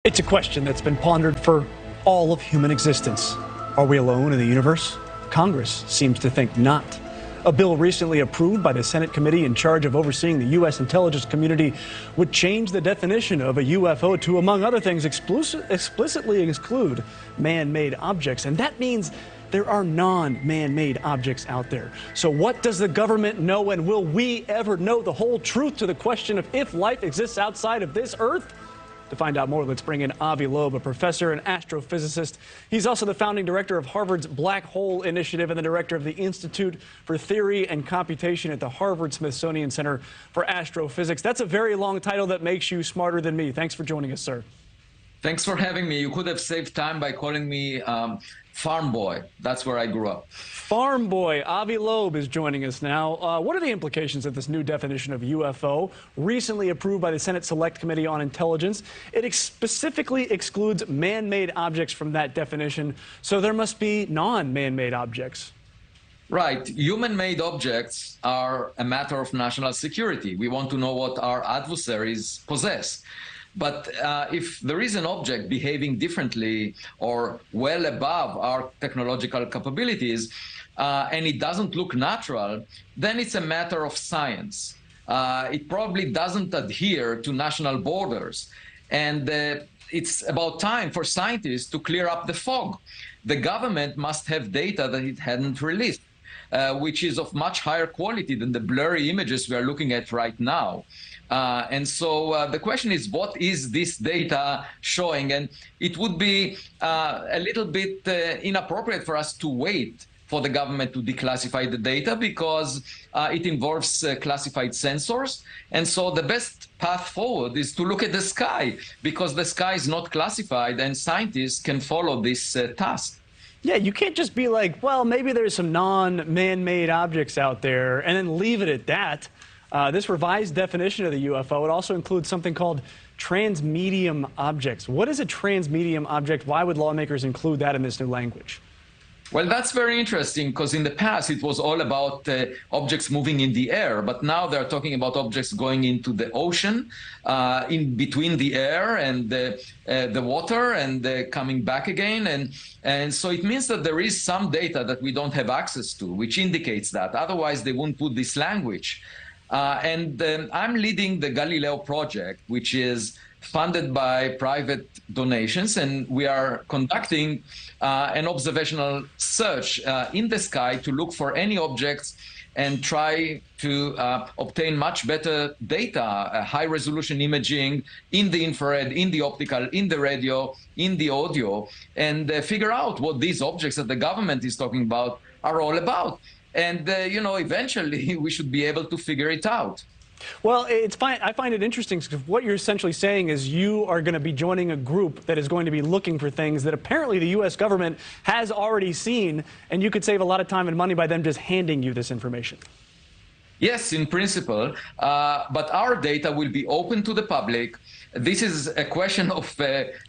It's a question that's been pondered for all of human existence. Are we alone in the universe? Congress seems to think not. A bill recently approved by the Senate committee in charge of overseeing the U.S. intelligence community would change the definition of a U.F.O. to, among other things, explicitly exclude man-made objects. And that means there are non-man-made objects out there. So what does the government know, and will we ever know the whole truth to the question of if life exists outside of this Earth? To find out more, let's bring in Avi Loeb, a professor and astrophysicist. He's also the founding director of Harvard's Black Hole Initiative and the director of the Institute for Theory and Computation at the Harvard-Smithsonian Center for Astrophysics. That's a very long title that makes you smarter than me. Thanks for joining us, sir. Thanks for having me. You could have saved time by calling me Farm Boy. That's where I grew up. Farm Boy. Avi Loeb is joining us now. What are the implications of this new definition of UFO, recently approved by the Senate Select Committee on Intelligence? It specifically excludes man-made objects from that definition, so there must be non-man-made objects. Right. Human-made objects are a matter of national security. We want to know what our adversaries possess. But if there is an object behaving differently or well above our technological capabilities, and it doesn't look natural, then it's a matter of science. It probably doesn't adhere to national borders. And it's about time for scientists to clear up the fog. The government must have data that it hadn't released, which is of much higher quality than the blurry images we are looking at right now. And so the question is, what is this data showing? And it would be a little bit inappropriate for us to wait for the government to declassify the data because it involves classified sensors. And so the best path forward is to look at the sky because the sky is not classified and scientists can follow this task. Yeah, you can't just be like, well, maybe there's some non-man-made objects out there and then leave it at that. This revised definition of the UFO, it also includes something called transmedium objects. What is a transmedium object? Why would lawmakers include that in this new language? Well, that's very interesting because in the past it was all about objects moving in the air, but now they're talking about objects going into the ocean, in between the air and the water and coming back again. And so it means that there is some data that we don't have access to, which indicates that. Otherwise, they wouldn't put this language. I'm leading the Galileo project, which is funded by private donations, and we are conducting an observational search in the sky to look for any objects and try to obtain much better data, high-resolution imaging in the infrared, in the optical, in the radio, in the audio, and figure out what these objects that the government is talking about are all about. And, you know, eventually we should be able to figure it out. Well, it's fine. I find it interesting because what you're essentially saying is you are going to be joining a group that is going to be looking for things that apparently the U.S. government has already seen, and you could save a lot of time and money by them just handing you this information. Yes, in principle, but our data will be open to the public. This is a question of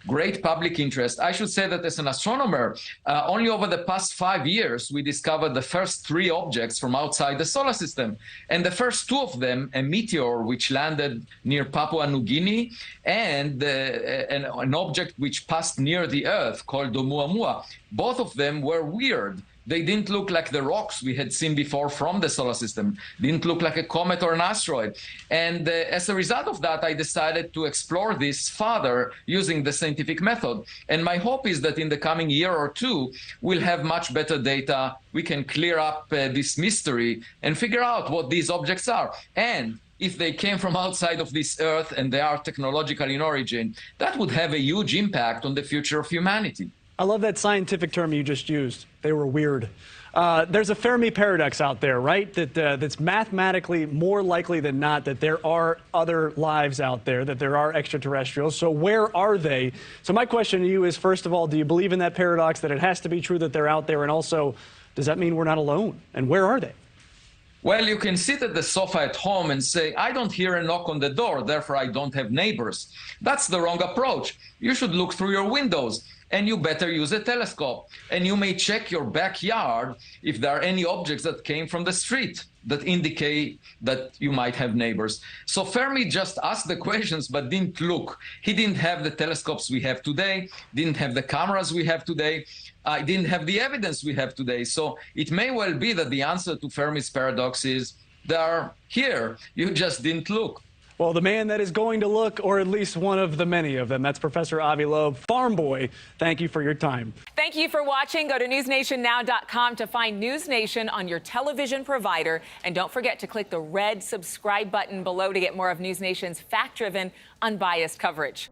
great public interest. I should say that as an astronomer, only over the past 5 years, we discovered the first 3 objects from outside the solar system. And the first 2 of them, a meteor which landed near Papua New Guinea, and an object which passed near the Earth called Oumuamua, both of them were weird. They didn't look like the rocks we had seen before from the solar system, didn't look like a comet or an asteroid. And as a result of that, I decided to explore this further using the scientific method. And my hope is that in the coming year or 2, we'll have much better data. We can clear up this mystery and figure out what these objects are. And if they came from outside of this Earth and they are technological in origin, that would have a huge impact on the future of humanity. I love that scientific term you just used. They were weird. There's a Fermi paradox out there, right? That's mathematically more likely than not that there are other lives out there, that there are extraterrestrials. So where are they? So my question to you is, first of all, do you believe in that paradox, that it has to be true that they're out there? And also, does that mean we're not alone? And where are they? Well, you can sit at the sofa at home and say, I don't hear a knock on the door, therefore I don't have neighbors. That's the wrong approach. You should look through your windows. and you better use a telescope. And you may check your backyard if there are any objects that came from the street that indicate that you might have neighbors. So Fermi just asked the questions but didn't look. He didn't have the telescopes we have today, didn't have the cameras we have today, didn't have the evidence we have today. So it may well be that the answer to Fermi's paradox is they are here, you just didn't look. Well, the man that is going to look, or at least one of the many of them, that's Professor Avi Loeb. Farm Boy, thank you for your time. Thank you for watching. Go to newsnationnow.com to find News Nation on your television provider. And don't forget to click the red subscribe button below to get more of News Nation's fact-driven, unbiased coverage.